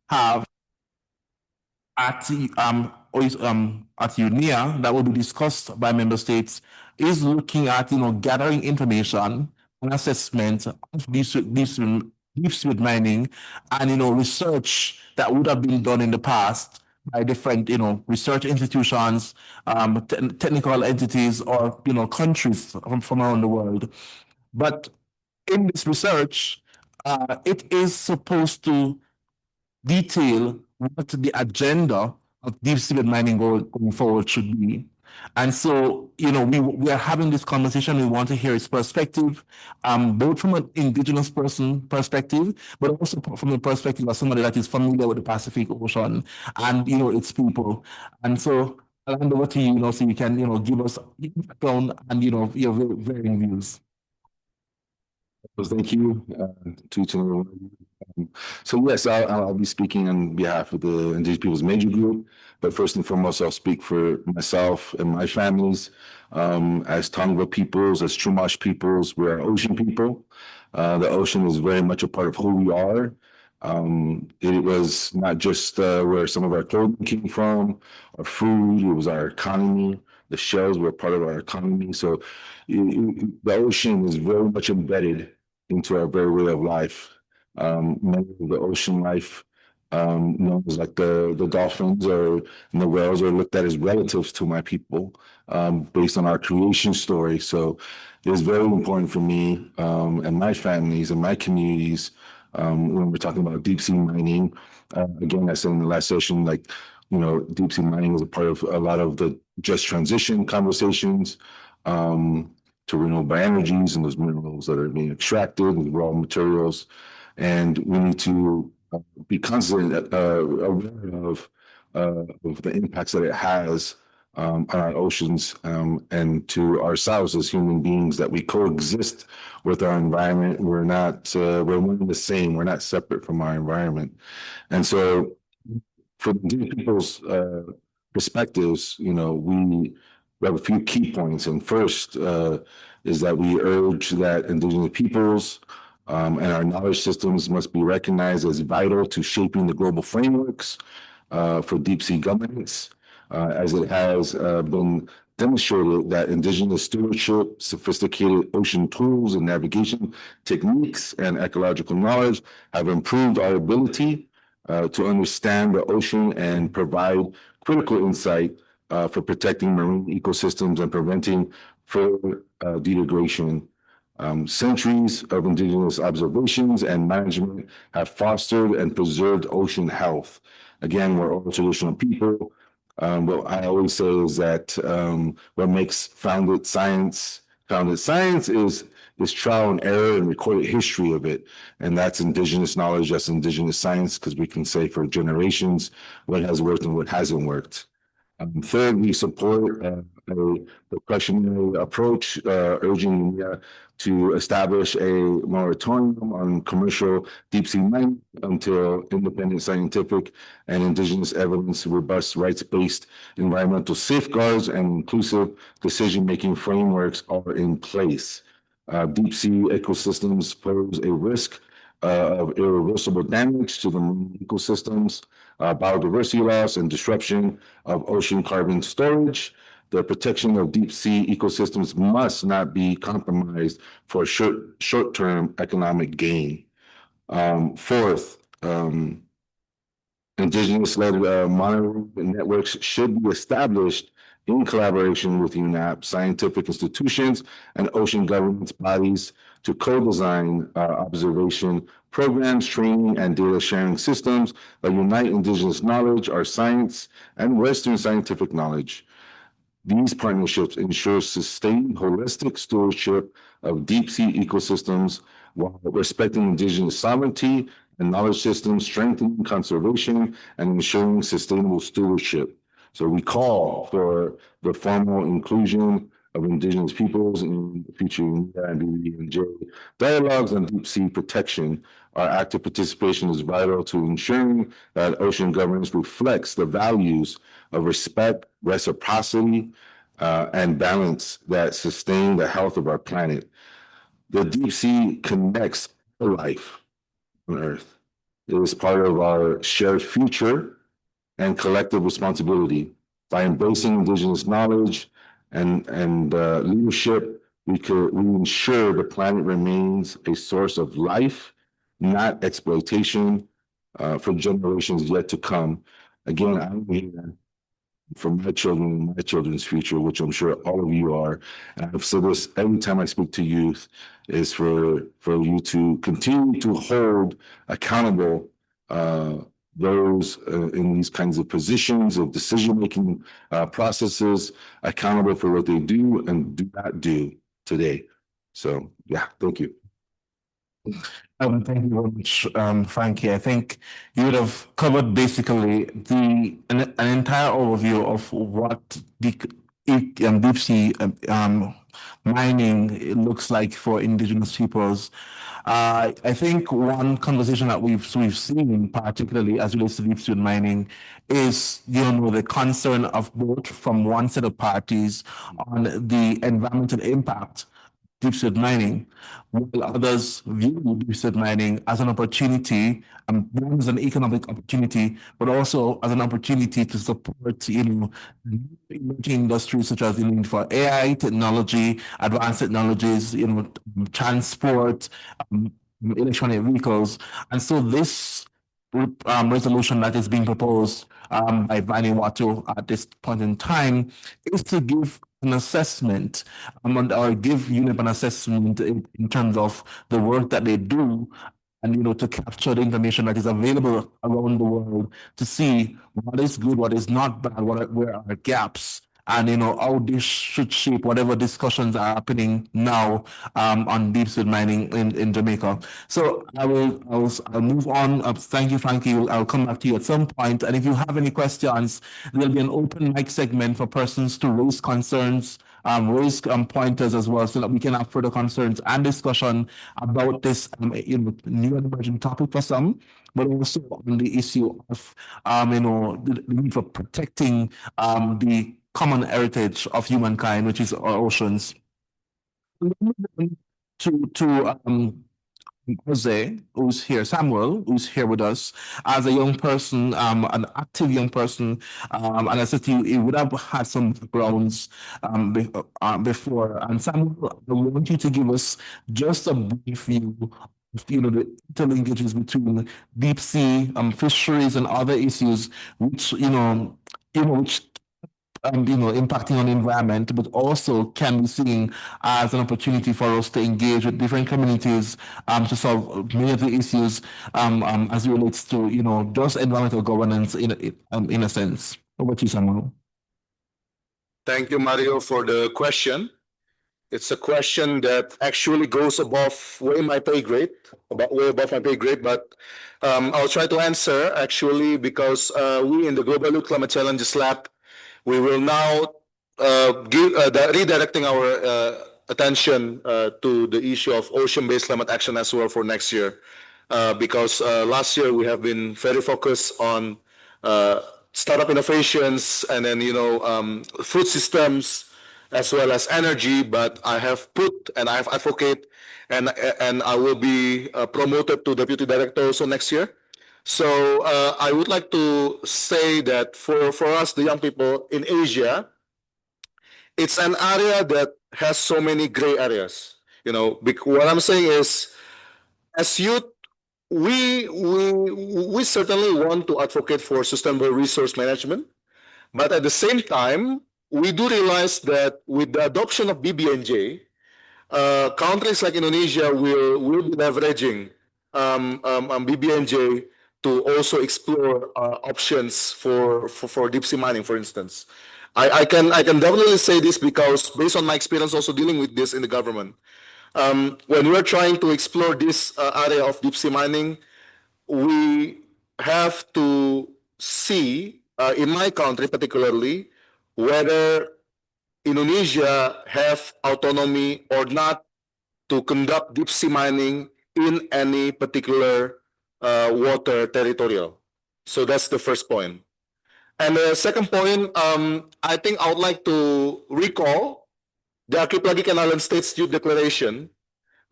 have at UNEA that will be discussed by member states is looking at gathering information and assessment of deep sea mining and research that would have been done in the past by different research institutions, technical entities, or countries from around the world. But in this research, it is supposed to detail what the agenda of deep sea mining going forward should be. And so, we are having this conversation. We want to hear its perspective, both from an indigenous person perspective, but also from the perspective of somebody that is familiar with the Pacific Ocean and, its people. And so I'll hand over to you, so you can, give us your background and, your varying views. Well, thank you to each and every one of you. So yes, I'll be speaking on behalf of the Indigenous Peoples Major Group, but first and foremost, I'll speak for myself and my families. As Tongva peoples, as Chumash peoples, we're ocean people. The ocean is very much a part of who we are. It was not just where some of our clothing came from, our food, it was our economy. The shells were part of our economy. So the ocean is very much embedded into our very way of life. Many of the ocean life, known as like the dolphins or the whales, are looked at as relatives to my people, based on our creation story. So it's very important for me and my families and my communities when we're talking about deep sea mining. Again, I said in the last session, like, deep sea mining is a part of a lot of the just transition conversations to renewable energies and those minerals that are being extracted and raw materials. And we need to be constantly aware of the impacts that it has on our oceans, and to ourselves as human beings, that we coexist with our environment. We're we're one and the same. We're not separate from our environment. And so for the Indigenous people's perspectives, we have a few key points. And first is that we urge that Indigenous peoples and our knowledge systems must be recognized as vital to shaping the global frameworks for deep sea governance, as it has been demonstrated that Indigenous stewardship, sophisticated ocean tools and navigation techniques, and ecological knowledge have improved our ability to understand the ocean and provide critical insight for protecting marine ecosystems and preventing further degradation. Centuries of Indigenous observations and management have fostered and preserved ocean health. Again, we're all traditional people. What I always say is that what makes founded science is trial and error and recorded history of it. And that's Indigenous knowledge, that's Indigenous science, because we can say for generations what has worked and what hasn't worked. Third, we support a precautionary approach, urging India to establish a moratorium on commercial deep sea mining until independent scientific and Indigenous evidence, robust rights-based environmental safeguards, and inclusive decision-making frameworks are in place. Deep sea ecosystems pose a risk of irreversible damage to the marine ecosystems, biodiversity loss, and disruption of ocean carbon storage. The protection of deep sea ecosystems must not be compromised for short-term economic gain. Fourth, Indigenous-led monitoring networks should be established in collaboration with UNAP, scientific institutions, and ocean governance bodies to co-design observation programs, training, and data sharing systems that unite Indigenous knowledge, our science, and Western scientific knowledge. These partnerships ensure sustained holistic stewardship of deep sea ecosystems while respecting Indigenous sovereignty and knowledge systems, strengthening conservation, and ensuring sustainable stewardship. So we call for the formal inclusion of Indigenous peoples in future and dialogues on deep sea protection. Our active participation is vital to ensuring that ocean governance reflects the values of respect, reciprocity, and balance that sustain the health of our planet. The deep sea connects life on Earth. It is part of our shared future and collective responsibility. By embracing indigenous knowledge and leadership, we ensure the planet remains a source of life, not exploitation, for generations yet to come. Again, I'm here for my children and my children's future, which I'm sure all of you are. And I've said this every time I speak to youth, is for you to continue to hold accountable those in these kinds of positions of decision-making processes, accountable for what they do and do not do today. So, yeah, thank you. Thank you very much, Frankie. I think you would have covered basically an entire overview of what deep sea mining looks like for indigenous peoples. I think one conversation that we've seen, particularly as relates to deep sea mining, is the concern of both from one set of parties on the environmental impact deep sea mining, while others view deep sea mining as an opportunity, one as an economic opportunity, but also as an opportunity to support, new emerging industries such as for AI technology, advanced technologies, transport, electronic vehicles, and so this resolution that is being proposed by Vanuatu at this point in time is to give an assessment or give UNEP an assessment in terms of the work that they do and to capture the information that is available around the world to see what is good, what is not bad, where are gaps, and how this should shape whatever discussions are happening now on deep sea mining in Jamaica. So I'll move on. Thank you, Frankie. I'll come back to you at some point. And if you have any questions, there'll be an open mic segment for persons to raise concerns, raise pointers as well, so that we can have further concerns and discussion about this new and emerging topic for some, but also on the issue of the need for protecting the common heritage of humankind, which is our oceans. To Jose, who's here, Samuel, who's here with us as a young person, an active young person, and I said to you, he would have had some backgrounds before. And Samuel, I want you to give us just a brief view of the interlinkages between deep sea fisheries and other issues, which which impacting on the environment, but also can be seen as an opportunity for us to engage with different communities to solve many of the issues as it relates to, just environmental governance in a sense. Over to you, Samuel. Thank you, Mario, for the question. It's a question that actually goes way above my pay grade, but I'll try to answer actually because we in the Global Youth Climate Challenges Lab, we will now redirecting our attention to the issue of ocean-based climate action as well for next year. Because last year we have been very focused on startup innovations and then food systems as well as energy. But I have put and I have advocate and I will be promoted to deputy director also next year. So I would like to say that for us, the young people in Asia, it's an area that has so many gray areas. What I'm saying is, as youth, we certainly want to advocate for sustainable resource management, but at the same time, we do realize that with the adoption of BBNJ, countries like Indonesia will be leveraging BBNJ to also explore options for deep sea mining, for instance. I can definitely say this because based on my experience also dealing with this in the government, when we're trying to explore this area of deep sea mining, we have to see, in my country particularly, whether Indonesia have autonomy or not to conduct deep sea mining in any particular water territorial. So that's the first point. And the second point, I think I would like to recall the Archipelagic and Island States Youth Declaration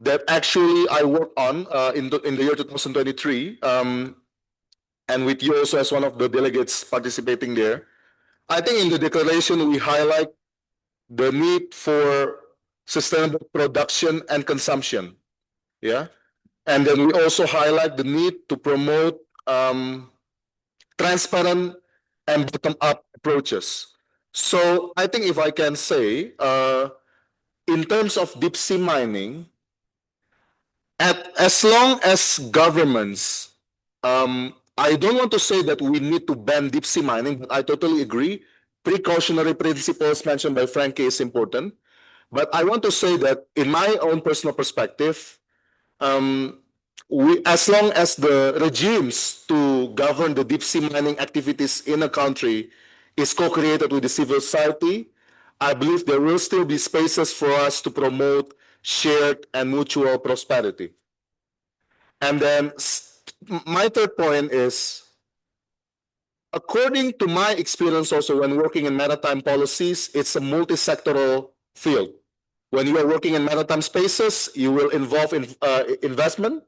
that actually I worked on in the year 2023. and with you also as one of the delegates participating there. I think in the declaration we highlight the need for sustainable production and consumption. Yeah. And then we also highlight the need to promote transparent and bottom-up approaches. So I think if I can say, in terms of deep sea mining, as long as governments, I don't want to say that we need to ban deep sea mining, but I totally agree. Precautionary principles mentioned by Frankie is important. But I want to say that in my own personal perspective, as long as the regimes to govern the deep sea mining activities in a country is co-created with the civil society, I believe there will still be spaces for us to promote shared and mutual prosperity. And then my third point is, according to my experience also when working in maritime policies, it's a multi-sectoral field. When you are working in maritime spaces, you will involve investment,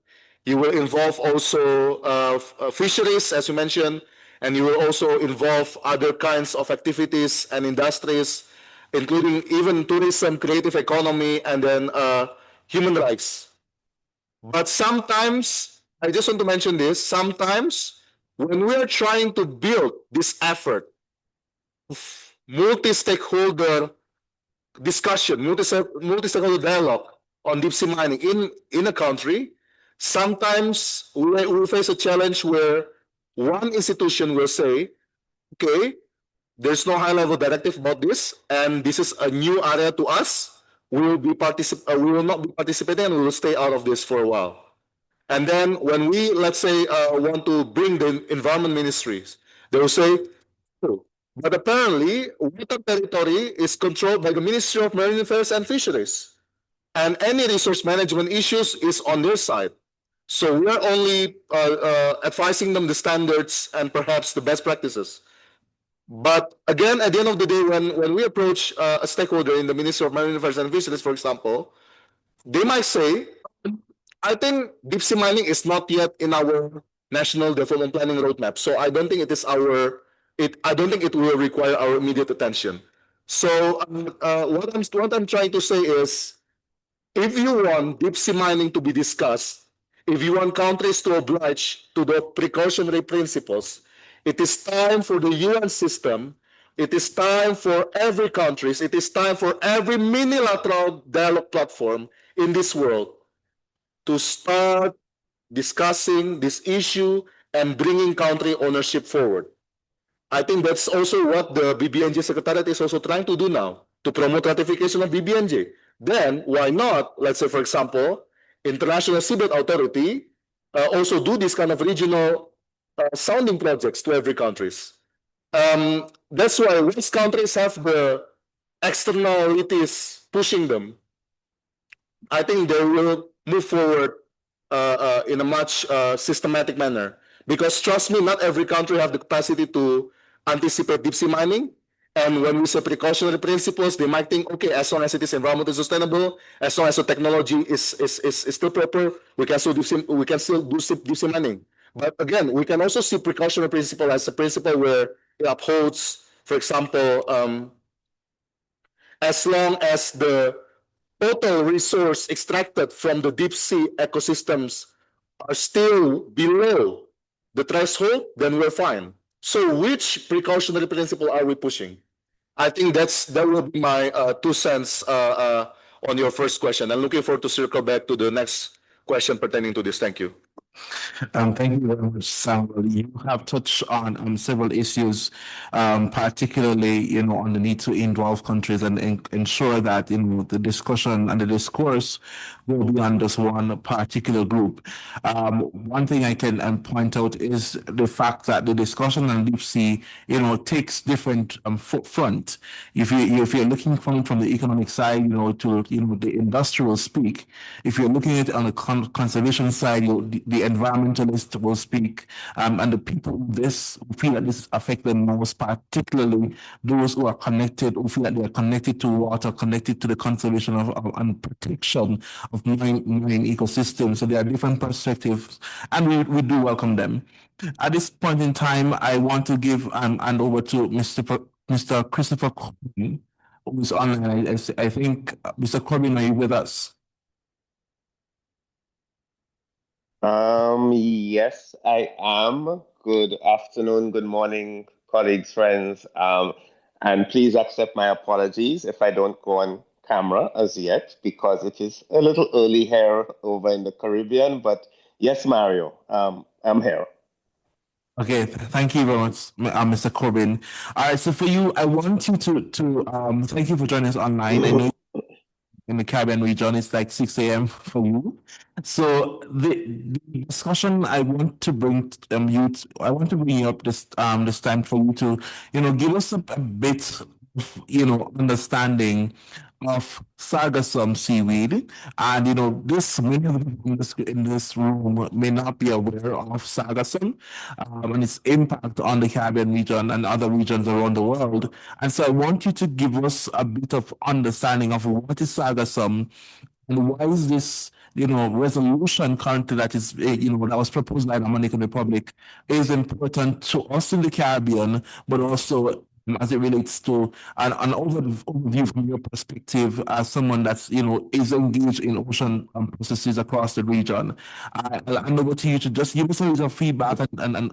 you will involve also fisheries, as you mentioned, and you will also involve other kinds of activities and industries, including even tourism, creative economy, and then human rights. But sometimes, I just want to mention this, sometimes when we are trying to build this effort of multi-stakeholder discussion, multi-stakeholder dialogue on deep sea mining in a country, sometimes we face a challenge where one institution will say, okay, there's no high-level directive about this, and this is a new area to us. We will not be participating, and we will stay out of this for a while. And then when we, let's say, want to bring the environment ministries, they will say, oh, but apparently water territory is controlled by the Ministry of Marine Affairs and Fisheries. And any resource management issues is on their side. So we are only advising them the standards and perhaps the best practices. But again, at the end of the day, when we approach a stakeholder in the Ministry of Marine Affairs and Fisheries, for example, they might say, I think deep sea mining is not yet in our national development planning roadmap. So I don't think it is I don't think it will require our immediate attention. So what I'm trying to say is, if you want deep sea mining to be discussed, if you want countries to oblige to the precautionary principles, it is time for the UN system, it is time for every country, it is time for every minilateral dialogue platform in this world to start discussing this issue and bringing country ownership forward. I think that's also what the BBNJ Secretariat is also trying to do now, to promote ratification of BBNJ. Then, why not, let's say, for example, International Seabed Authority also do this kind of regional sounding projects to every countries. That's why once countries have the externalities pushing them, I think they will move forward in a much systematic manner. Because trust me, not every country have the capacity to anticipate deep sea mining. And when we say precautionary principles, they might think, okay, as long as it is environmentally sustainable, as long as the technology is still proper, we can still do deep sea mining. But again, we can also see precautionary principle as a principle where it upholds, for example, as long as the total resource extracted from the deep sea ecosystems are still below the threshold, then we're fine. So which precautionary principle are we pushing? I think that will be my 2 cents on your first question. I'm looking forward to circle back to the next question pertaining to this. Thank you. Thank you very much, Samuel. You have touched on several issues, particularly, on the need to involve countries and ensure that, the discussion and the discourse go beyond just one particular group. One thing I can point out is the fact that the discussion on deep sea, takes different front. If you're looking from the economic side, to the industrial speak. If you're looking at it on the conservation side, the environmentalists will speak, and the people who feel that this affects them most, particularly those who are connected, who feel that they are connected to water, connected to the conservation and protection of marine ecosystems. So there are different perspectives, and we do welcome them. At this point in time, I want to give hand over to Mr. Christopher Corbin, who is online. I think, Mr. Corbin, are you with us? Yes, I am. Good afternoon, good morning, colleagues, friends. And please accept my apologies if I don't go on camera as yet, because it is a little early here over in the Caribbean. But yes, Mario, I'm here. Okay, thank you very much, Mr. Corbin. All right, so for you, I want you to thank you for joining us online. I know in the Caribbean region, it's like 6 a.m. for you. So the discussion I want to bring I want to bring you up this time for you to, give us a bit of, understanding of sargassum seaweed. And this many of the people in this room may not be aware of sargassum and its impact on the Caribbean region and other regions around the world. And so I want you to give us a bit of understanding of what is sargassum and why is this, resolution currently that is, that was proposed by the Dominican Republic is important to us in the Caribbean, but also as it relates to an overview from your perspective as someone that's, is engaged in ocean processes across the region. I'll hand over to you to just give us a little feedback and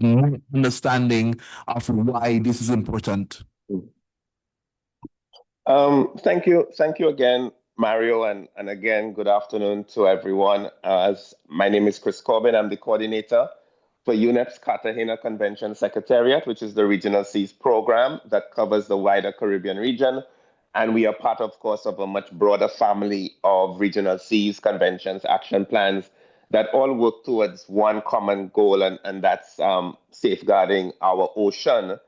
more understanding of why this is important. Thank you again, Mario, and again, good afternoon to everyone. As my name is Chris Corbin, I'm the coordinator for UNEP's Cartagena Convention Secretariat, which is the Regional Seas program that covers the wider Caribbean region. And we are part, of course, of a much broader family of regional seas conventions, action plans that all work towards one common goal, and that's safeguarding our ocean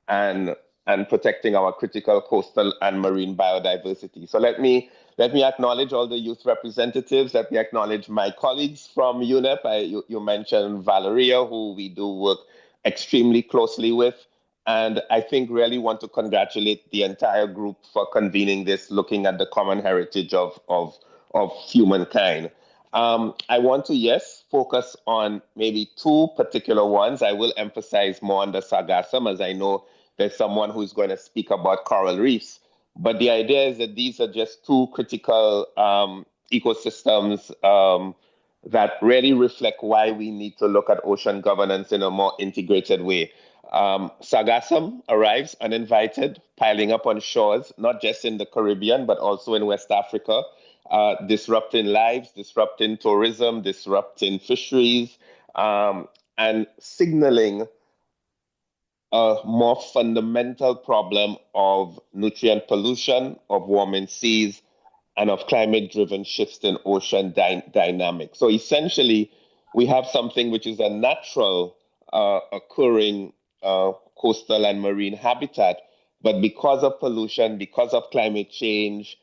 and and protecting our critical coastal and marine biodiversity. So let me acknowledge all the youth representatives. Let me acknowledge my colleagues from UNEP. You mentioned Valeria, who we do work extremely closely with. And I think really want to congratulate the entire group for convening this, looking at the common heritage of humankind. I want to, yes, focus on maybe two particular ones. I will emphasize more on the sargassum, as I know there's someone who's going to speak about coral reefs. But the idea is that these are just two critical ecosystems that really reflect why we need to look at ocean governance in a more integrated way. Sargassum arrives uninvited, piling up on shores, not just in the Caribbean, but also in West Africa, disrupting lives, disrupting tourism, disrupting fisheries, and signaling a more fundamental problem of nutrient pollution, of warming seas, and of climate-driven shifts in ocean dynamics. So essentially, we have something which is a natural occurring coastal and marine habitat, but because of pollution, because of climate change,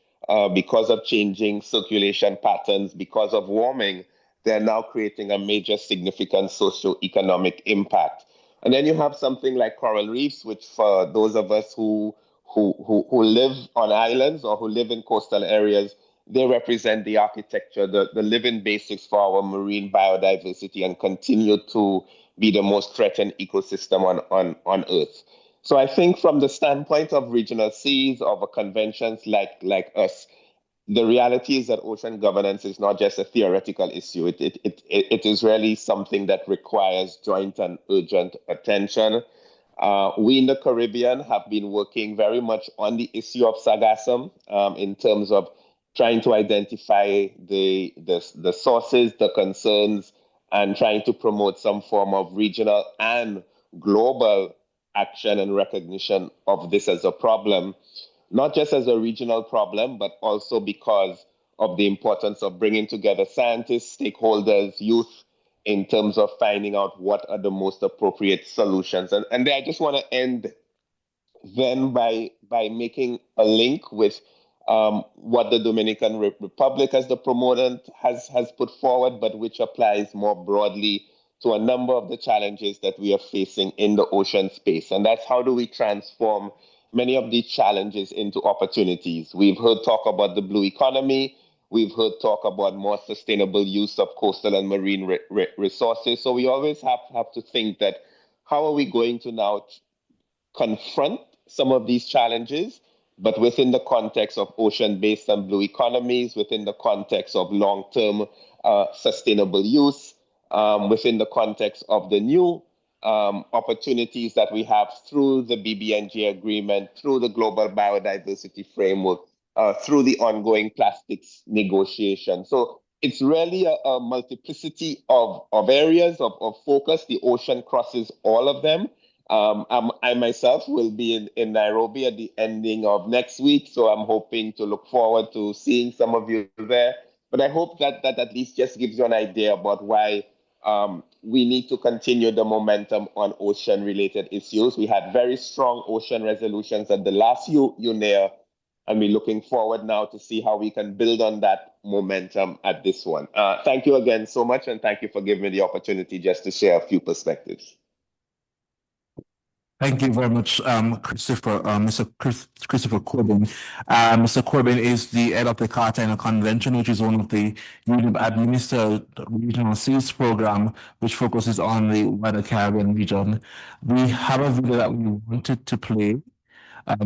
because of changing circulation patterns, because of warming, they're now creating a major significant socio-economic impact. And then you have something like coral reefs, which for those of us who live on islands or who live in coastal areas, they represent the architecture, the living basics for our marine biodiversity and continue to be the most threatened ecosystem on Earth. So I think from the standpoint of regional seas, of conventions like us, the reality is that ocean governance is not just a theoretical issue. It is really something that requires joint and urgent attention. We in the Caribbean have been working very much on the issue of sargassum in terms of trying to identify the sources, the concerns, and trying to promote some form of regional and global action and recognition of this as a problem, not just as a regional problem, but also because of the importance of bringing together scientists, stakeholders, youth, in terms of finding out what are the most appropriate solutions. And I just want to end then by making a link with what the Dominican Republic as the proponent has put forward, but which applies more broadly to a number of the challenges that we are facing in the ocean space. And that's how do we transform many of these challenges into opportunities. We've heard talk about the blue economy. We've heard talk about more sustainable use of coastal and marine resources. So we always have to think that how are we going to now confront some of these challenges, but within the context of ocean-based and blue economies, within the context of long-term sustainable use, within the context of the new opportunities that we have through the BBNJ agreement, through the global biodiversity framework, through the ongoing plastics negotiation. So it's really a multiplicity of areas of focus. The ocean crosses all of them. I myself will be in Nairobi at the ending of next week, so I'm hoping to look forward to seeing some of you there. But I hope that at least just gives you an idea about why we need to continue the momentum on ocean-related issues. We had very strong ocean resolutions at the last UNEA, and we're looking forward now to see how we can build on that momentum at this one. Thank you again so much, and thank you for giving me the opportunity just to share a few perspectives. Thank you very much, Christopher, Mr. Christopher Corbin. Mr. Corbin is the head of the Cartagena Convention, which is one of the administered regional seas program, which focuses on the wider Caribbean region. We have a video that we wanted to play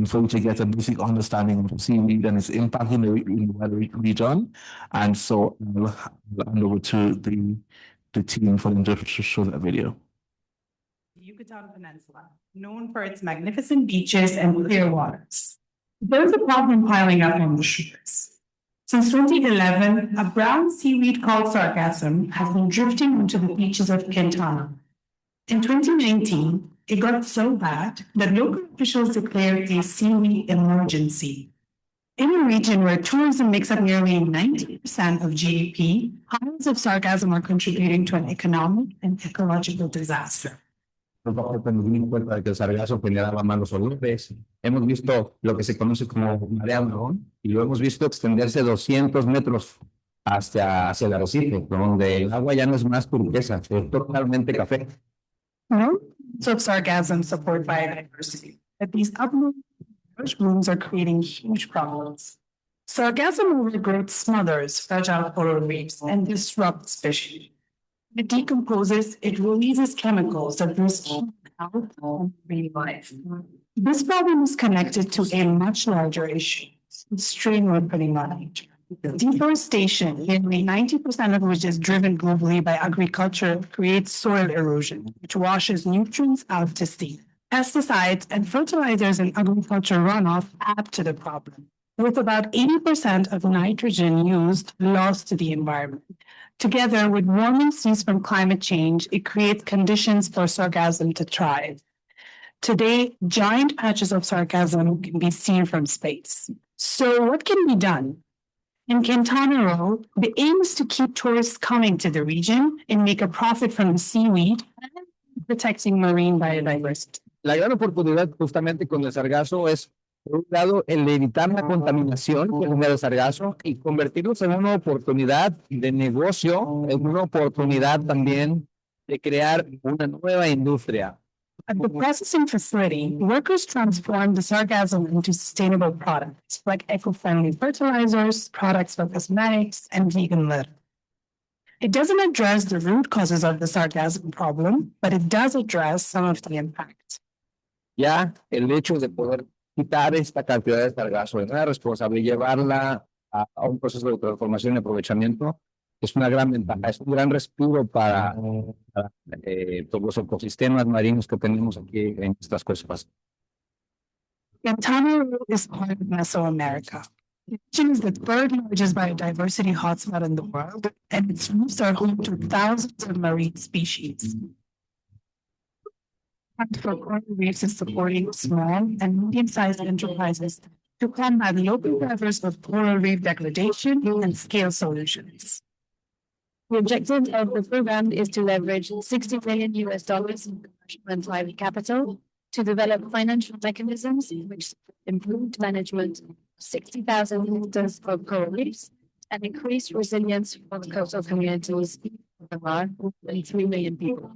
for you to get a basic understanding of seaweed and its impact in the wider region. And so I'll hand over to the team for them to show that video. Yucatan Peninsula, known for its magnificent beaches and clear waters. There's a problem piling up on the shores. Since 2011, a brown seaweed called sargassum has been drifting onto the beaches of Quintana. In 2019, it got so bad that local officials declared a seaweed emergency. In a region where tourism makes up nearly 90% of GDP, piles of sargassum are contributing to an economic and ecological disaster. Nos dimos cuenta de que el sargazo generaba malos olores. Hemos visto lo que se conoce como marea marrón y lo hemos visto extenderse 200 metros hacia el arrecife, donde el agua ya no es más turquesa, es totalmente café. So sargassum support biodiversity, but these abnormal blooms are creating huge problems. Sargassum overgrowth smothers fragile coral reefs and disrupts fishing. It decomposes, it releases chemicals that risk health and marine life. This problem is connected to a much larger issue, the strain we're putting on nature. Deforestation, nearly 90% of which is driven globally by agriculture, creates soil erosion, which washes nutrients out to sea. Pesticides and fertilizers in agriculture runoff add to the problem, with about 80% of nitrogen used lost to the environment. Together with warming seas from climate change, it creates conditions for sargassum to thrive. Today, giant patches of sargassum can be seen from space. So what can be done? In Quintana Roo, the aim is to keep tourists coming to the region and make a profit from the seaweed and protecting marine biodiversity. La gran oportunidad justamente con el sargazo es, por un lado, el evitar la contaminación que genera el sargazo y convertirlos en una oportunidad de negocio, en una oportunidad también de crear una nueva industria. At the processing facility, workers transform the sargassum into sustainable products like eco-friendly fertilizers, products for cosmetics, and vegan litter. It doesn't address the root causes of the sargassum problem, but it does address some of the impact. Ya el hecho de poder quitar esta cantidad de sargazo de manera responsable y llevarla a un proceso de transformación y aprovechamiento es una gran ventaja, es un gran respiro para todos los ecosistemas marinos que tenemos aquí en estas costas. Quintana Roo is part of Mesoamerica. The region is the third largest biodiversity hotspot in the world, and its reefs are home to thousands of marine species. For coral reefs is supporting small and medium-sized enterprises to combat local drivers of coral reef degradation and scale solutions. The objective of the program is to leverage $60 million in commercial and private capital to develop financial mechanisms which improve management of 60,000 hectares of coral reefs and increase resilience for the coastal communities of the 3 million people.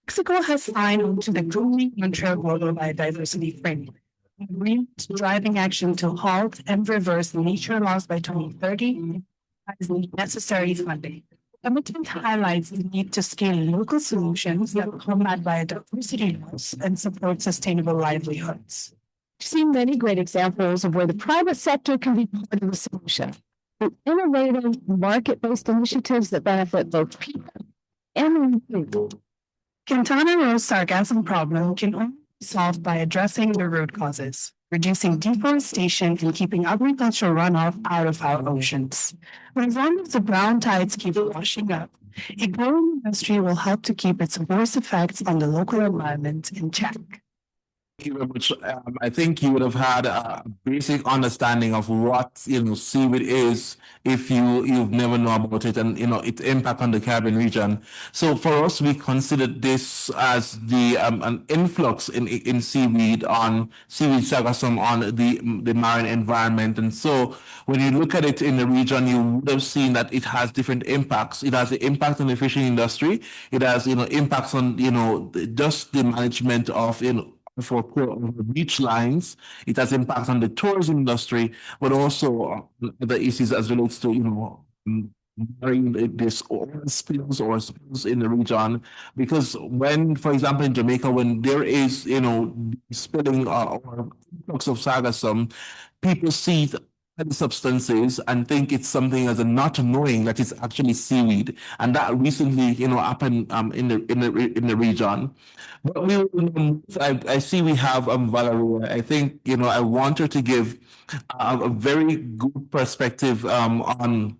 Mexico has signed on to the growing Montreal Global Biodiversity Framework, agreement driving action to halt and reverse nature loss by 2030, as the necessary funding. Commitment highlights the need to scale local solutions that combat biodiversity loss and support sustainable livelihoods. We've seen many great examples of where the private sector can be part of the solution. With innovative, market-based initiatives that benefit both people and the environment. Quintana Roo's sargassum problem can only be solved by addressing the root causes, reducing deforestation and keeping agricultural runoff out of our oceans. As long as the brown tides keep washing up, a growing industry will help to keep its worst effects on the local environment in check. Thank you very much. I think you would have had a basic understanding of what seaweed is if you've never known about it and its impact on the Caribbean region. So for us, we considered this as the an influx in seaweed sargassum on the marine environment. And so when you look at it in the region, you would have seen that it has different impacts. It has the impact on the fishing industry. It has impacts on just the management of for beach lines. It has impacts on the tourism industry, but also the issues as relates to this oil spills or spills in the region. Because when, for example, in Jamaica, when there is spilling or influx of sargassum, people see the substances and think it's something as a not knowing that it's actually seaweed, and that recently happened in the region. But I see we have Valeria. I think I want her to give a very good perspective on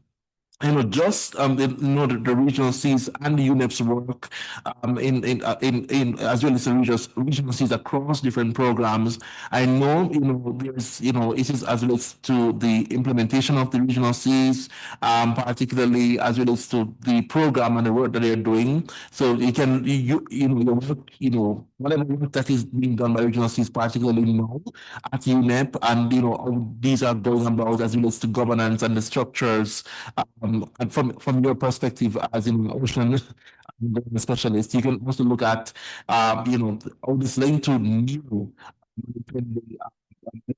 just the regional seas and the UNEP's work in as well as the regional seas across different programs. I know there's issues as relates to the implementation of the regional seas, particularly as relates to the program and the work that they're doing. So you can your work, whatever work that is being done by regional seas, particularly now at UNEP, and how these are going about as relates to governance and the structures. And from your perspective as an ocean specialist, you can also look at all this linked to new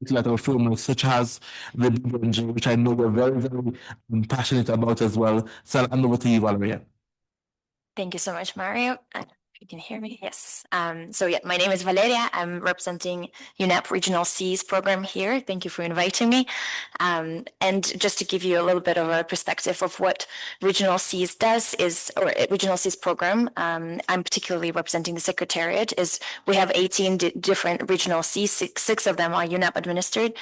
multilateral frameworks such as the BBNJ, which I know we're very, very passionate about as well. So I'll hand over to you, Valeria. Thank you so much, Mario. You can hear me? Yes. So yeah, my name is Valeria. I'm representing UNEP Regional Seas program here. Thank you for inviting me. And just to give you a little bit of a perspective of what Regional Seas does or Regional Seas program, I'm particularly representing the Secretariat, is we have 18 different regional seas, six of them are UNEP administered.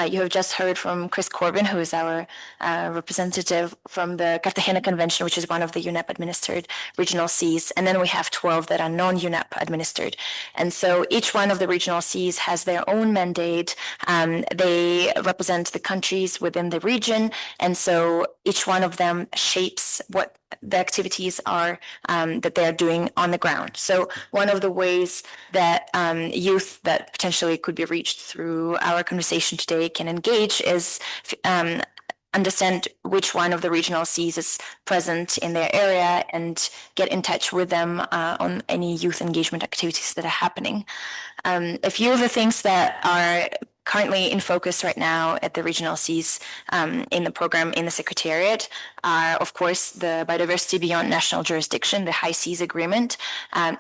You have just heard from Chris Corbin, who is our representative from the Cartagena Convention, which is one of the UNEP administered regional seas. And then we have 12 that are non-UNEP administered. And so each one of the regional seas has their own mandate. They represent the countries within the region. And so each one of them shapes what the activities are that they're doing on the ground. So one of the ways that youth that potentially could be reached through our conversation today can engage is understand which one of the regional seas is present in their area and get in touch with them on any youth engagement activities that are happening. A few of the things that are currently in focus right now at the regional seas in the program in the Secretariat are, of course, the Biodiversity Beyond National Jurisdiction, the High Seas Agreement.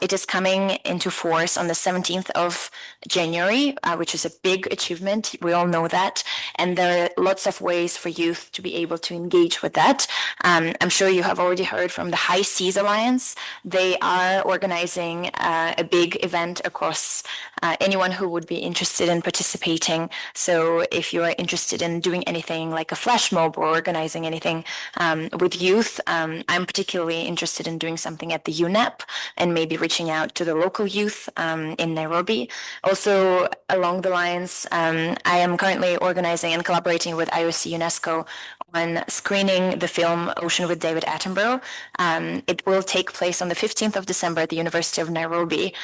It is coming into force on the 17th of January, which is a big achievement. We all know that. And there are lots of ways for youth to be able to engage with that. I'm sure you have already heard from the High Seas Alliance. They are organizing a big event across anyone who would be interested in participating. So if you are interested in doing anything like a flash mob or organizing anything with youth, I'm particularly interested in doing something at the UNEP and maybe reaching out to the local youth in Nairobi. Also, along the lines, I am currently organizing and collaborating with IOC UNESCO on screening the film Ocean with David Attenborough. It will take place on the 15th of December at the University of Nairobi.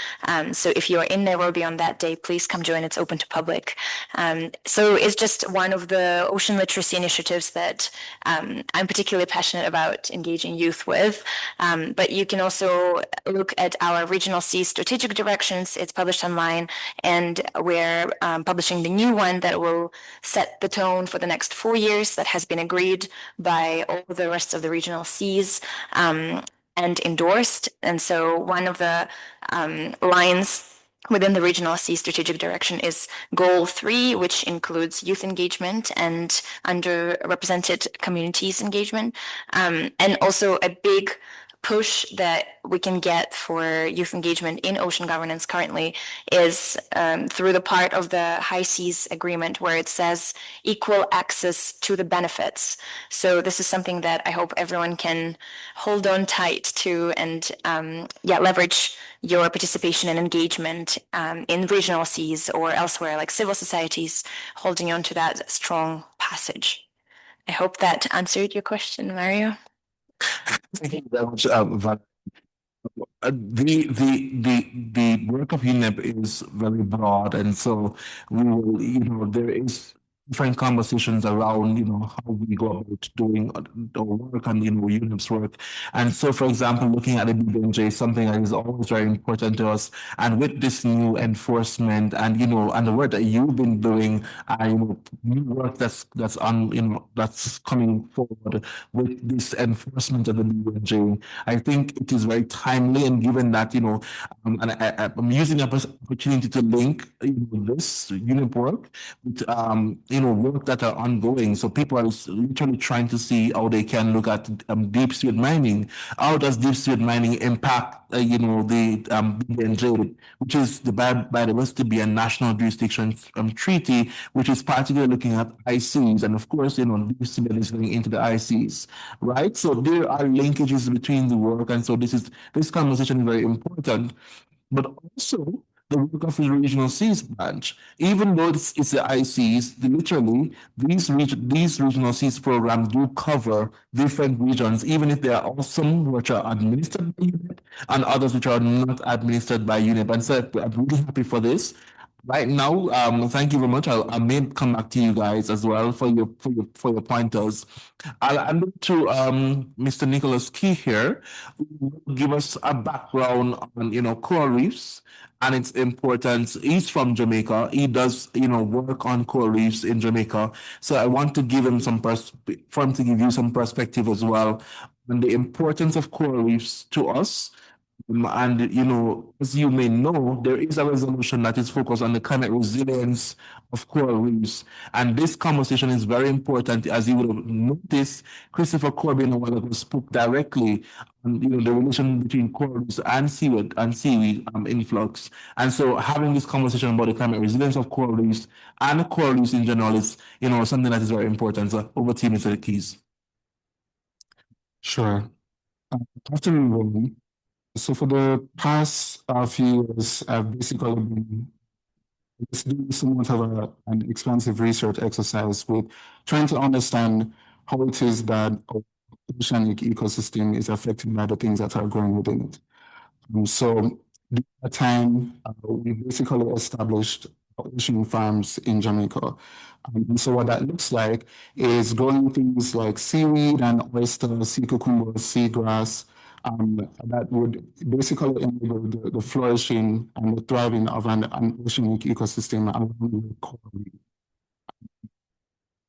So if you are in Nairobi on that day, please come join. It's open to public. So it's just one of the ocean literacy initiatives that I'm particularly particularly passionate about engaging youth with. But you can also look at our Regional C strategic directions. It's published online, and we're publishing the new one that will set the tone for the next 4 years, that has been agreed by all the rest of the Regional Cs and endorsed. And so one of the lines within the Regional C strategic direction is Goal 3, which includes youth engagement and underrepresented communities engagement, and also a big push that we can get for youth engagement in ocean governance currently is through the part of the High Seas Agreement where it says equal access to the benefits. So this is something that I hope everyone can hold on tight to and leverage your participation and engagement in regional seas or elsewhere, like civil societies, holding on to that strong passage. I hope that answered your question, Mario. Thank you very much, Val. The work of UNEP is very broad, and so we will, there is different conversations around, how we go about doing the work and, UNEP's work. And so, for example, looking at the BBNJ, something that is always very important to us. And with this new enforcement and, and the work that you've been doing, new work that's on, that's coming forward with this enforcement of the BBNJ, I think it is very timely. And given that, and I'm using the opportunity to link this UNEP work with, work that are ongoing. So people are literally trying to see how they can look at deep sea mining. How does deep sea mining impact, the BBNJ, which is the Biodiversity and National Jurisdiction Treaty, which is particularly looking at ICs. And of course, deep sea is going into the ICs, right? So there are linkages between the work. And so this conversation is very important. But also, the work of the Regional Seas branch, even though it's the ICs, literally, these Regional Seas programs do cover different regions, even if there are some which are administered by UNEP and others which are not administered by UNEP. And so I'm really happy for this. Right now, thank you very much. I may come back to you guys as well for your pointers. I'll hand it to Mr. Nicholas Key here, who will give us a background on coral reefs and its importance. He's from Jamaica. He does work on coral reefs in Jamaica. So I want to give him for him to give you some perspective as well on the importance of coral reefs to us. And, as you may know, there is a resolution that is focused on the climate resilience of coral reefs. And this conversation is very important. As you would have noticed, Christopher Corbin a while ago spoke directly on the relation between coral reefs and seaweed influx. And so having this conversation about the climate resilience of coral reefs and coral reefs in general is, something that is very important. So over to you, Mr. Keys. Sure. Afternoon. So for the past few years, I've basically been doing somewhat of an expansive research exercise with trying to understand how it is that our oceanic ecosystem is affected by the things that are growing within it. So during that time, we basically established ocean farms in Jamaica. And so what that looks like is growing things like seaweed and oyster, sea cucumber, seagrass, that would basically enable the flourishing and the thriving of an oceanic ecosystem around the coral reef.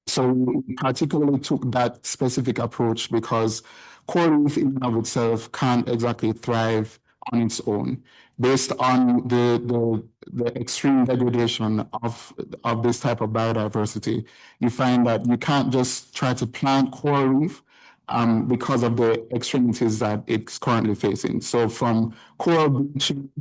So we particularly took that specific approach because coral reef in and of itself can't exactly thrive on its own, based on the extreme degradation of this type of biodiversity. You find that you can't just try to plant coral reef because of the extremities that it's currently facing. So from coral bleaching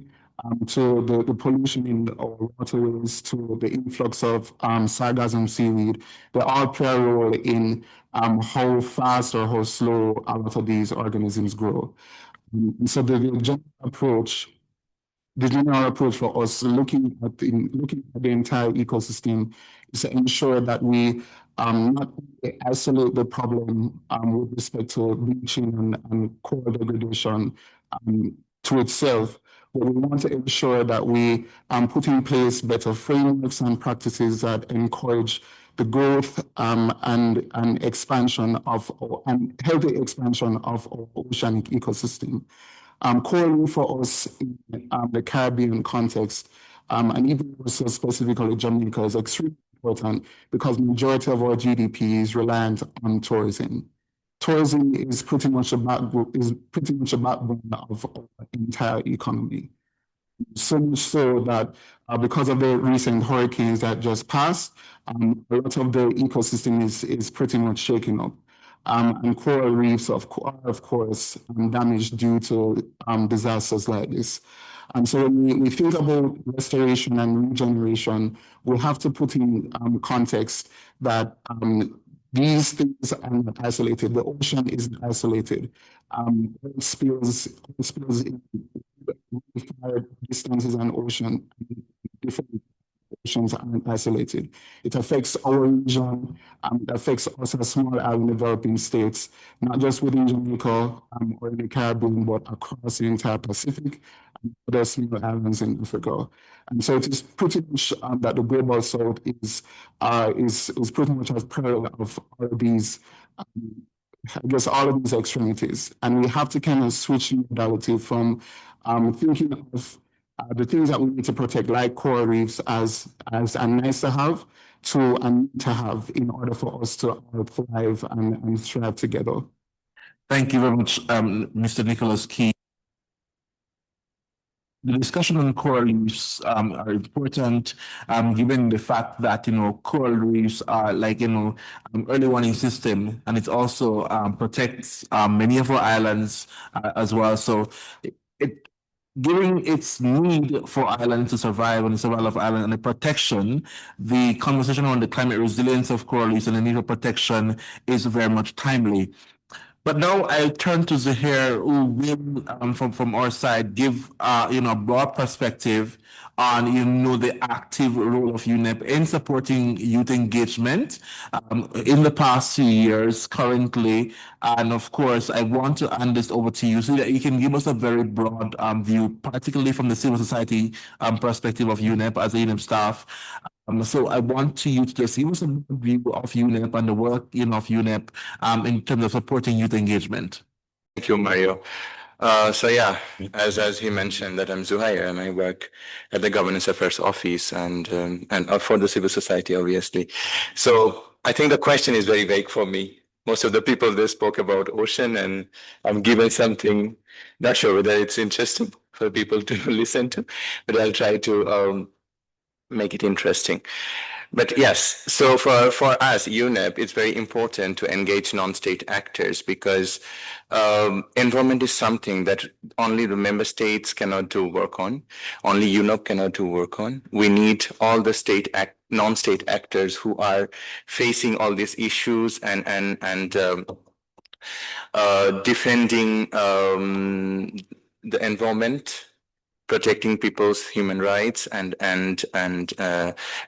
to the pollution in our waterways, to the influx of sargassum seaweed, they all play a role in how fast or how slow a lot of these organisms grow. So the general approach for us looking at the entire ecosystem is to ensure that we not only isolate the problem with respect to bleaching and coral degradation to itself, but we want to ensure that we put in place better frameworks and practices that encourage the growth and expansion of and healthy expansion of our oceanic ecosystem. Coral reef for us in the Caribbean context, and even also specifically Jamaica, is extremely important because majority of our GDP is reliant on tourism. Tourism is pretty much a backbone of our entire economy. So much so that because of the recent hurricanes that just passed, a lot of the ecosystem is pretty much shaken up. And coral reefs, of course, damaged due to disasters like this. And so when we think about restoration and regeneration, we have to put in context that these things are not isolated. The ocean isn't isolated. Oil spills in far distances and ocean, different oceans aren't isolated. It affects our region, it affects us as small island developing states, not just within Jamaica or in the Caribbean, but across the entire Pacific and other small islands in Africa. And so it is pretty much that the global south is pretty much as parallel of all of these I guess all of these extremities. And we have to kind of switch modality from thinking of the things that we need to protect, like coral reefs, as a nice to have, to a need to have in order for us to thrive and thrive together. Thank you very much, Mr. Nicholas Key. The discussion on coral reefs are important, given the fact that coral reefs are like early warning system, and it also protects many of our islands as well. So it given its need for islands to survive and the survival of islands and the protection, the conversation on the climate resilience of coral reefs and the need for protection is very much timely. But now I turn to Zahir, who will, from our side, give a broad perspective on the active role of UNEP in supporting youth engagement in the past few years, currently, and of course, I want to hand this over to you so that you can give us a very broad view, particularly from the civil society perspective of UNEP as a UNEP staff. So I want you to just give us a view of UNEP and the work of UNEP in terms of supporting youth engagement. Thank you, Mario. So yeah, as he mentioned, that I'm Zuhair and I work at the Governance Affairs Office and for the civil society, obviously. So I think the question is very vague for me. Most of the people they spoke about ocean, and I'm given something. Not sure whether it's interesting for people to listen to, but I'll try to make it interesting. But yes, so for us, UNEP, it's very important to engage non-state actors because environment is something that only the member states cannot do work on, only UNEP cannot do work on. We need all the non-state actors who are facing all these issues and defending the environment, protecting people's human rights and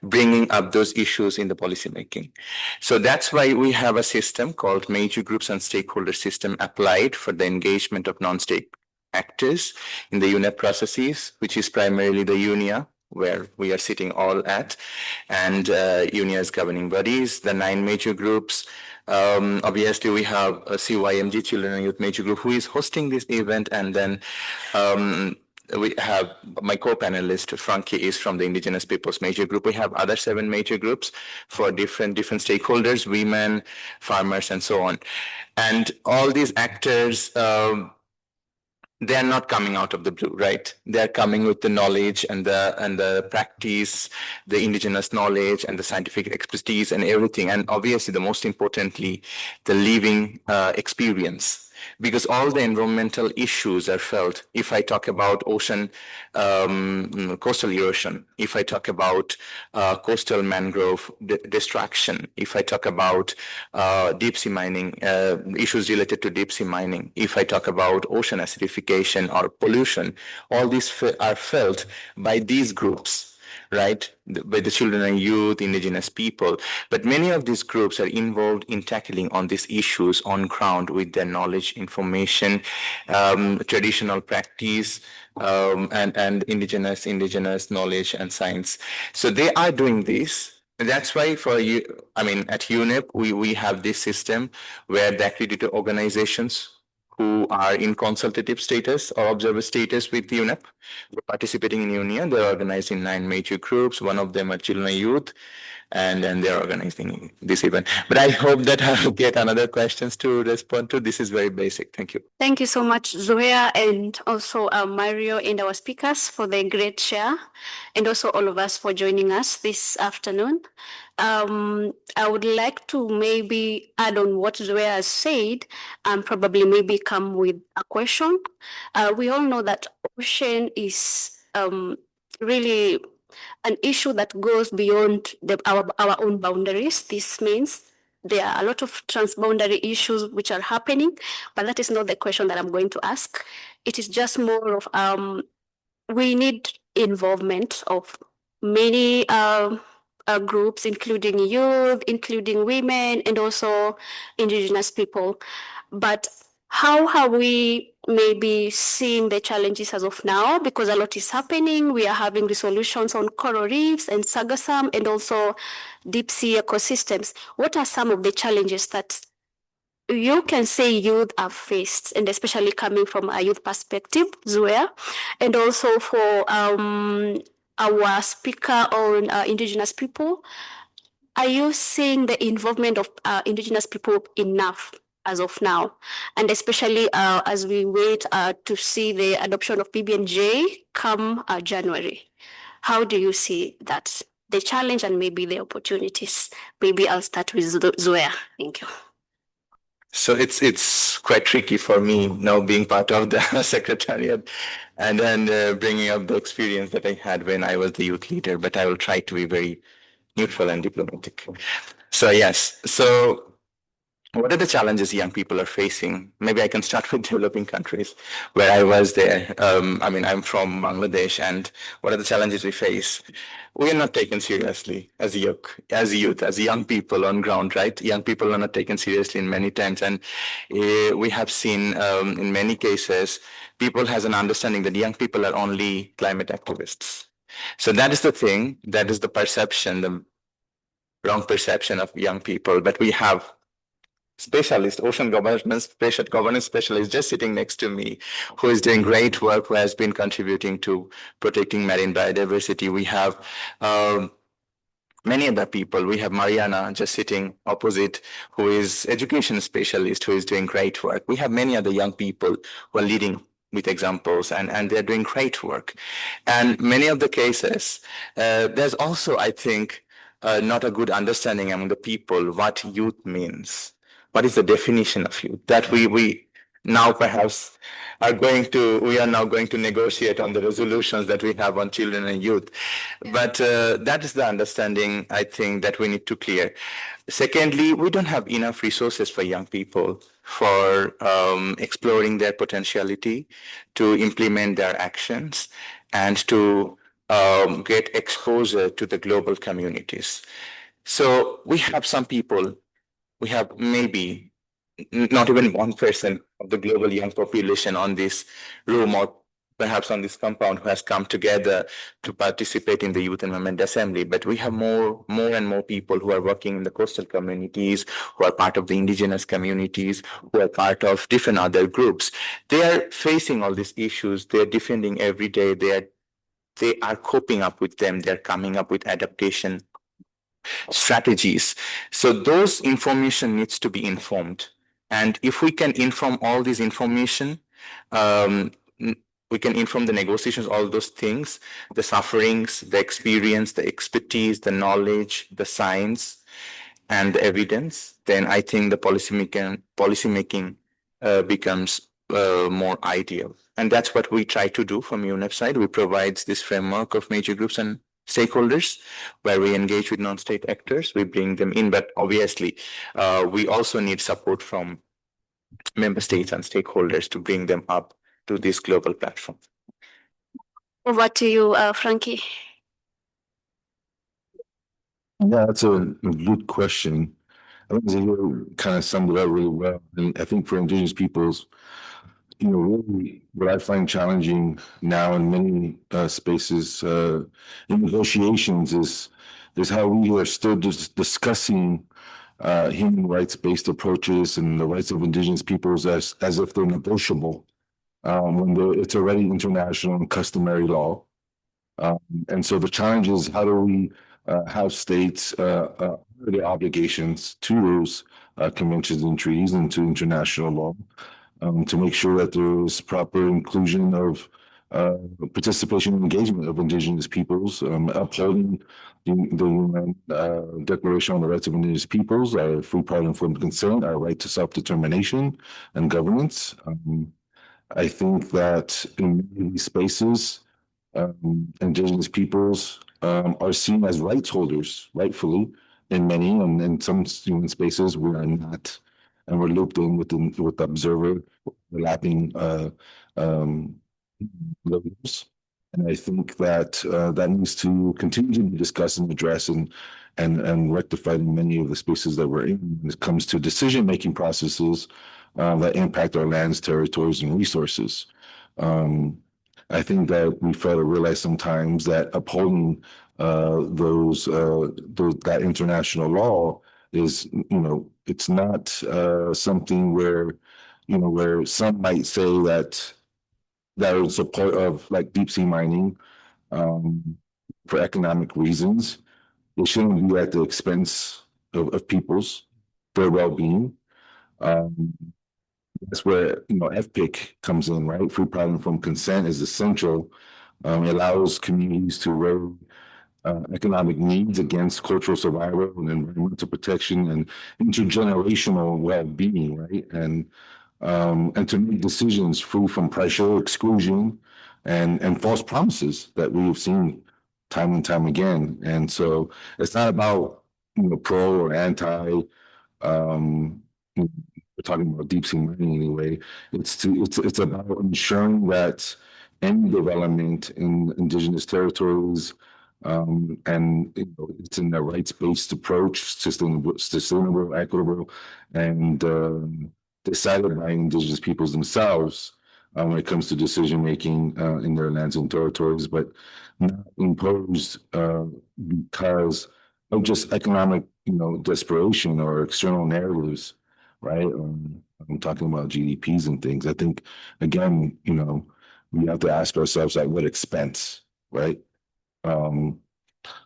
bringing up those issues in the policy making. So that's why we have a system called Major Groups and Stakeholder System applied for the engagement of non-state actors in the UNEP processes, which is primarily the UNIA, where we are sitting all at, and UNIA's governing bodies, the 9 major groups. Obviously, we have a CYMG, Children and Youth Major Group, who is hosting this event, and then we have my co-panelist, Frankie, is from the Indigenous Peoples Major Group. We have other 7 major groups for different stakeholders, women, farmers, and so on. And all these actors, they're not coming out of the blue, right? They're coming with the knowledge and the practice, the indigenous knowledge and the scientific expertise and everything. And obviously, the most importantly, the living experience. Because all the environmental issues are felt. If I talk about ocean, coastal erosion, if I talk about coastal mangrove destruction, if I talk about deep sea mining, issues related to deep sea mining, if I talk about ocean acidification or pollution, all these are felt by these groups, right? By the children and youth, indigenous people. But many of these groups are involved in tackling on these issues on ground with their knowledge, information, traditional practice, and indigenous knowledge and science. So they are doing this. And that's why for you, I mean, at UNEP, we have this system where the accredited organizations who are in consultative status or observer status with UNEP, participating in union, they're organized in 9 major groups. One of them are children and youth, and then they're organizing this event. But I hope that I'll get another questions to respond to. This is very basic. Thank you. Thank you so much, Zoya, and also Mario and our speakers for the great share, and also all of us for joining us this afternoon. I would like to maybe add on what Zoya has said and probably maybe come with a question. We all know that ocean is really an issue that goes beyond our own boundaries. This means there are a lot of transboundary issues which are happening, but that is not the question that I'm going to ask. It is just more of we need involvement of many groups, including youth, including women, and also indigenous people. But how have we maybe seen the challenges as of now? Because a lot is happening. We are having resolutions on coral reefs and sargassum and also deep sea ecosystems. What are some of the challenges that you can say youth have faced, and especially coming from a youth perspective, Zoya, and also for our speaker on indigenous people? Are you seeing the involvement of indigenous people enough as of now? And especially as we wait to see the adoption of PB&J come January. How do you see that, the challenge and maybe the opportunities? Maybe I'll start with Zoya. Thank you. So it's quite tricky for me now being part of the secretariat and then bringing up the experience that I had when I was the youth leader, but I will try to be very neutral and diplomatic. So yes, so what are the challenges young people are facing? Maybe I can start with developing countries where I was there. I mean, I'm from Bangladesh, and what are the challenges we face? We are not taken seriously as youth, as young people on ground, right? Young people are not taken seriously in many times, and we have seen in many cases, people has an understanding that young people are only climate activists. So that is the thing, that is the perception, the wrong perception of young people. But we have specialist, ocean governance specialist just sitting next to me, who is doing great work, who has been contributing to protecting marine biodiversity. We have many other people. We have Mariana just sitting opposite, who is education specialist, who is doing great work. We have many other young people who are leading with examples, and they're doing great work. And many of the cases, there's also, I think, not a good understanding among the people what youth means. What is the definition of youth? That we now perhaps we are now going to negotiate on the resolutions that we have on children and youth. But that is the understanding, I think, that we need to clear. Secondly, we don't have enough resources for young people for exploring their potentiality, to implement their actions, and to get exposure to the global communities. So we have some people, we have maybe not even 1% of the global young population on this room or perhaps on this compound who has come together to participate in the Youth Environment Assembly. But we have more and more people who are working in the coastal communities, who are part of the indigenous communities, who are part of different other groups. They are facing all these issues. They are defending every day. They are coping up with them. They're coming up with adaptation strategies. So those information needs to be informed. And if we can inform all this information, we can inform the negotiations, all those things, the sufferings, the experience, the expertise, the knowledge, the science, and the evidence, then I think the policy making becomes more ideal. And that's what we try to do from UNEP side. We provide this framework of major groups and stakeholders where we engage with non-state actors, we bring them in, but obviously we also need support from member states and stakeholders to bring them up to this global platform. Over to you, Frankie. Yeah, that's a good question. I think you kind of summed it up really well. And I think for indigenous peoples, really what I find challenging now in many spaces in negotiations is is how we are still just discussing human rights-based approaches and the rights of indigenous peoples as if they're negotiable when it's already international and customary law. And so the challenge is how do we have states honor their obligations to those conventions and treaties and to international law to make sure that there is proper inclusion of participation and engagement of indigenous peoples, upholding the Declaration on the Rights of Indigenous Peoples, our free, prior, and informed consent, our right to self-determination and governance. I think that in many of these spaces, indigenous peoples are seen as rights holders, rightfully, in many, and in some human spaces we are not, and we're looped in with the observer, overlapping levels. And I think that that needs to continue to be discussed and addressed and rectified in many of the spaces that we're in when it comes to decision-making processes that impact our lands, territories, and resources. I think that we fail to realize sometimes that upholding that international law is, it's not something where, where some might say that are in support of like deep sea mining for economic reasons. It shouldn't be at the expense of people's, their well-being. That's where FPIC comes in, right? Free, prior, and informed consent is essential. It allows communities to weigh economic needs against cultural survival and environmental protection and intergenerational well-being, right? And to make decisions free from pressure, exclusion, and false promises that we have seen time and time again. And so it's not about pro or anti. We're talking about deep sea mining anyway. It's about ensuring that any development in indigenous territories and it's in a rights-based approach, sustainable, equitable, and decided by indigenous peoples themselves when it comes to decision making in their lands and territories, but not imposed because of just economic, desperation or external narratives, right? I'm talking about GDPs and things. I think again, we have to ask ourselves at what expense, right?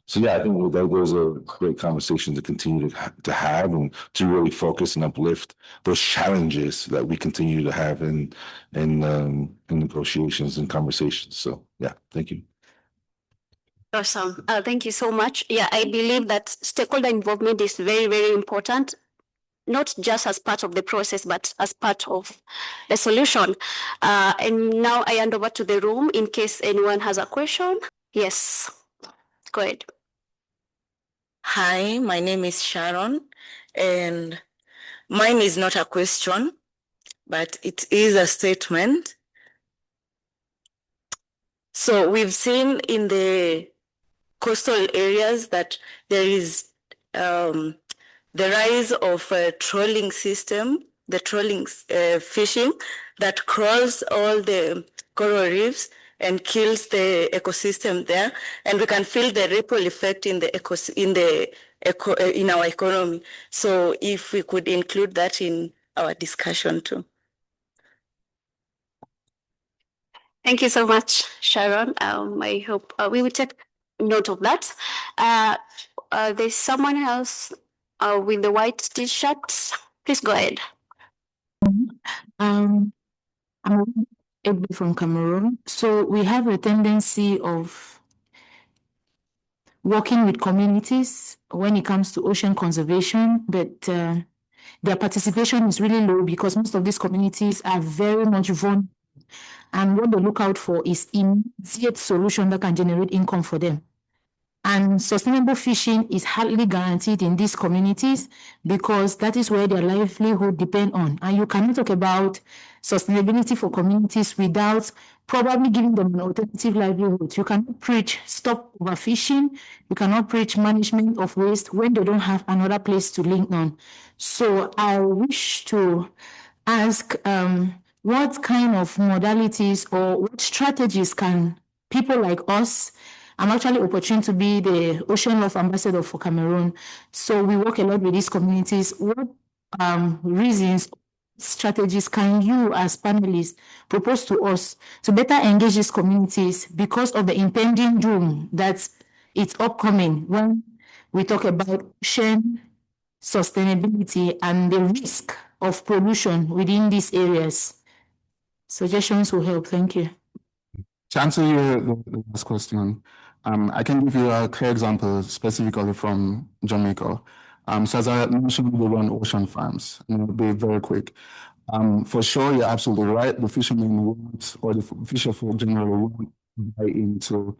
So yeah, I think that was a great conversation to continue to have and to really focus and uplift those challenges that we continue to have in negotiations and conversations. So yeah, thank you. Awesome. Thank you so much. Yeah, I believe that stakeholder involvement is very, very important, not just as part of the process, but as part of the solution. And now I hand over to the room in case anyone has a question. Yes, go ahead. Hi, my name is Sharon, and mine is not a question, but it is a statement. So we've seen in the coastal areas that there is the rise of a trolling system, the trolling fishing that crawls all the coral reefs and kills the ecosystem there, and we can feel the ripple effect in our economy. So if we could include that in our discussion too. Thank you so much, Sharon. I hope we will take note of that. There's someone else with the white t-shirts. Please go ahead. I'm from Cameroon. So we have a tendency of working with communities when it comes to ocean conservation, but their participation is really low because most of these communities are very much vulnerable. And what they look out for is immediate solution that can generate income for them. And sustainable fishing is hardly guaranteed in these communities because that is where their livelihood depend on. And you cannot talk about sustainability for communities without probably giving them an alternative livelihood. You cannot preach stop overfishing. You cannot preach management of waste when they don't have another place to link on. So I wish to ask what kind of modalities or what strategies can people like us I'm actually opportune to be the Ocean Love Ambassador for Cameroon. So we work a lot with these communities. What reasons, strategies can you as panelists propose to us to better engage these communities because of the impending doom that it's upcoming when we talk about ocean sustainability and the risk of pollution within these areas? Suggestions will help. Thank you. To answer the last question, I can give you a clear example specifically from Jamaica. So as I mentioned, we run ocean farms, and I'll be very quick. For sure, you're absolutely right. The fishermen won't, or the fisher folk generally won't buy into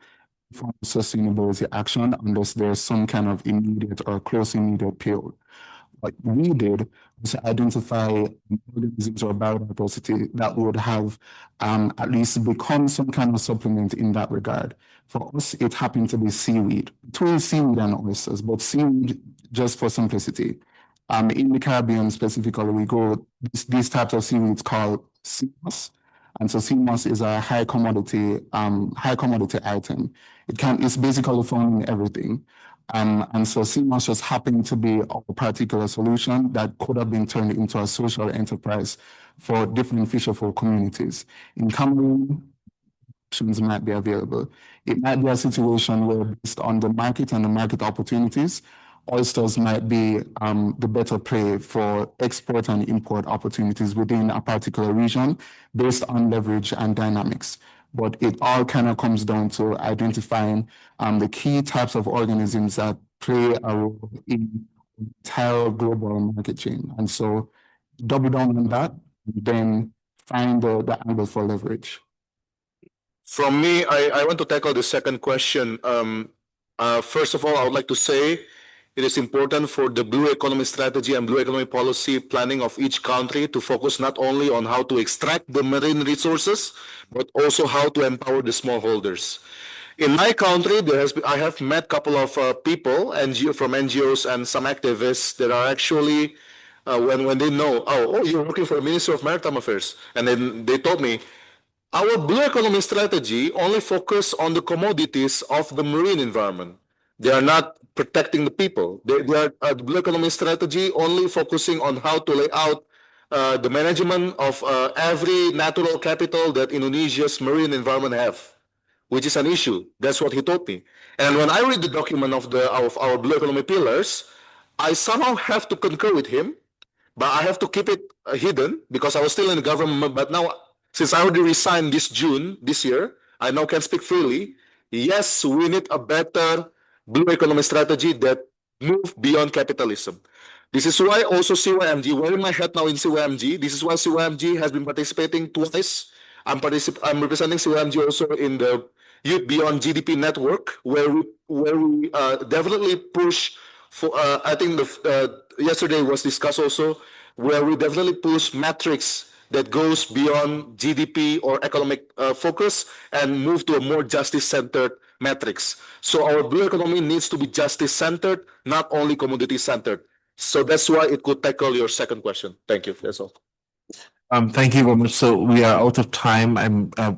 sustainability action unless there's some kind of immediate or close immediate payout. What we did was identify organisms or biodiversity that would have at least become some kind of supplement in that regard. For us, it happened to be seaweed, between seaweed and oysters, but seaweed just for simplicity. In the Caribbean specifically, we grow these types of seaweeds called sea moss. And so sea moss is a high commodity item. It's basically found in everything. And so sea moss just happened to be a particular solution that could have been turned into a social enterprise for different fisherfolk communities. In Cameroon, options might be available. It might be a situation where, based on the market and the market opportunities, oysters might be the better prey for export and import opportunities within a particular region based on leverage and dynamics. But it all kind of comes down to identifying the key types of organisms that play a role in the entire global market chain. And so double down on that, then find the angle for leverage. From me, I want to tackle the second question. First of all, I would like to say it is important for the blue economy strategy and blue economy policy planning of each country to focus not only on how to extract the marine resources, but also how to empower the smallholders. In my country, I have met a couple of people, from NGOs and some activists that are actually, when they know, oh, you're working for the Ministry of Maritime Affairs, and then they told me, our blue economy strategy only focus on the commodities of the marine environment. They are not protecting the people. They are the blue economy strategy only focusing on how to lay out the management of every natural capital that Indonesia's marine environment have, which is an issue. That's what he told me. And when I read the document of our blue economy pillars, I somehow have to concur with him, but I have to keep it hidden because I was still in the government. But now, since I already resigned this June, this year, I now can speak freely. Yes, we need a better blue economy strategy that move beyond capitalism. This is why also CYMG, wearing my hat now in CYMG, this is why CYMG has been participating twice. I'm representing CYMG also in the Youth Beyond GDP network, where we definitely push for, I think yesterday was discussed also, where we definitely push metrics that goes beyond GDP or economic focus and move to a more justice-centered metrics. So our blue economy needs to be justice-centered, not only commodity-centered. So that's why it could tackle your second question. Thank you. That's all. Thank you very much. So we are out of time.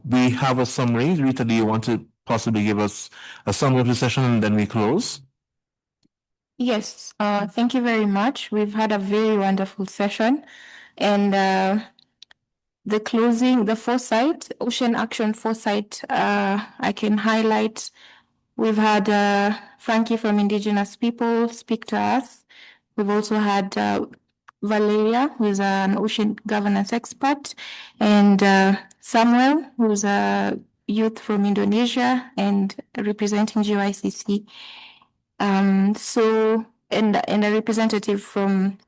We have a summary. Rita, do you want to possibly give us a summary of the session and then we close? Yes, thank you very much. We've had a very wonderful session. And the closing, the foresight, Ocean Action Foresight, I can highlight. We've had Frankie from Indigenous People speak to us. We've also had Valeria, who's an ocean governance expert, and Samuel, who's a youth from Indonesia and representing GYCC. And a representative from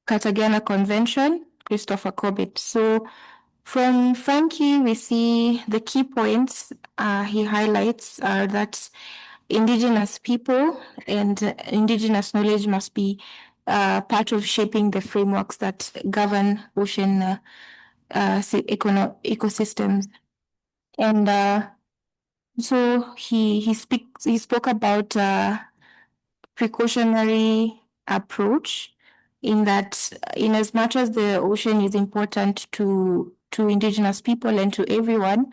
Cartagena Convention, Christopher Corbett. So from Frankie, we see the key points he highlights are that Indigenous people and Indigenous knowledge must be part of shaping the frameworks that govern ocean ecosystems. And so he spoke about precautionary approach, in that in as much as the ocean is important to Indigenous people and to everyone,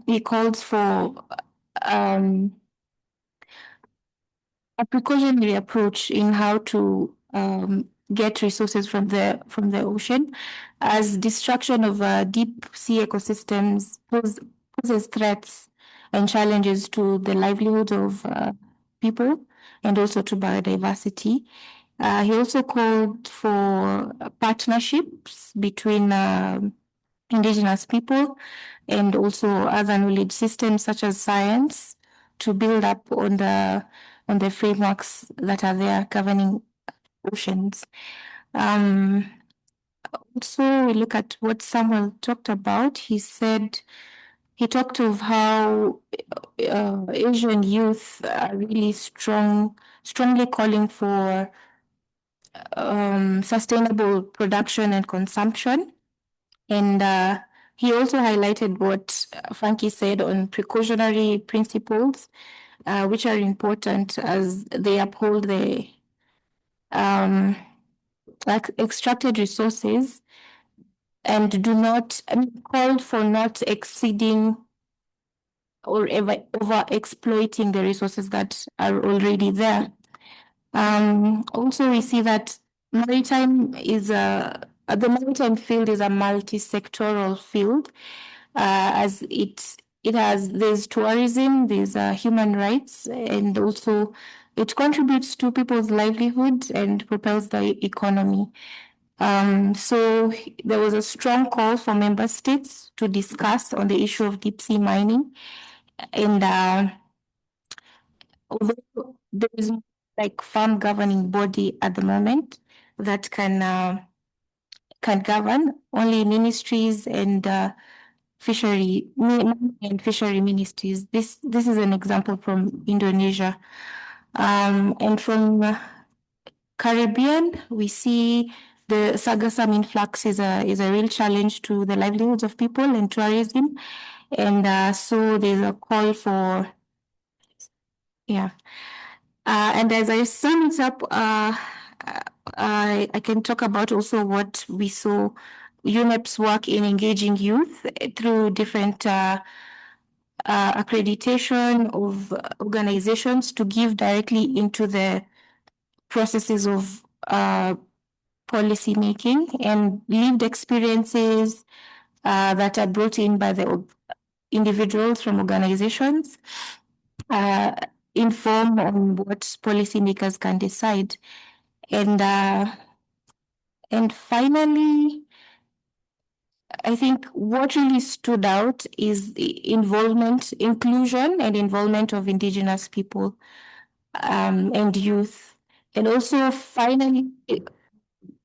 He calls for a precautionary approach in how to get resources from the ocean, as destruction of deep sea ecosystems poses threats and challenges to the livelihood of people and also to biodiversity. He also called for partnerships between indigenous people and also other knowledge systems such as science to build up on the frameworks that are there governing oceans. Also, we look at what Samuel talked about. He talked of how Asian youth are really strongly calling for sustainable production and consumption. And he also highlighted what Frankie said on precautionary principles, which are important as they uphold the extracted resources and do not call for not exceeding or over exploiting the resources that are already there. Also, we see that the maritime field is a multi-sectoral field, as there's tourism, there's human rights, and also it contributes to people's livelihood and propels the economy. So there was a strong call for member states to discuss on the issue of deep sea mining, and although there is no firm governing body at the moment that can govern, only ministries and fishery ministries. This is an example from Indonesia, and from Caribbean we see the sargassum influx is a real challenge to the livelihoods of people and tourism, and so there's a call for and as I sum it up, I can talk about also what we saw UNEP's work in engaging youth through different accreditation of organizations to give directly into the processes of policy making and lived experiences that are brought in by the individuals from organizations, inform on what policymakers can decide. And finally, I think what really stood out is the inclusion and involvement of indigenous people and youth. And also, finally,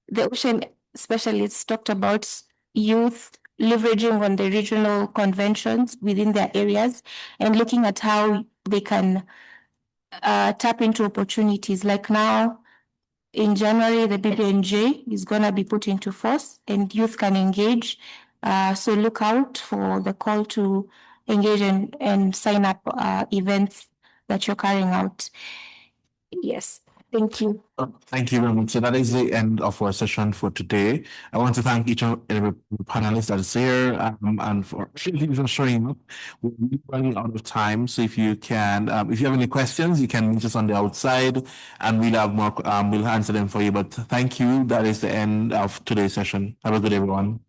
the ocean specialists talked about youth leveraging on the regional conventions within their areas and looking at how they can tap into opportunities. Like now, in January, the BBNJ is going to be put into force and youth can engage. So look out for the call to engage and sign up events that you're carrying out. Yes, thank you. Thank you very much. So that is the end of our session for today. I want to thank each and every panelist that is here and for even showing up. We're running out of time, so if you have any questions, you can meet us on the outside, and we'll have more. We'll answer them for you. But thank you. That is the end of today's session. Have a good everyone.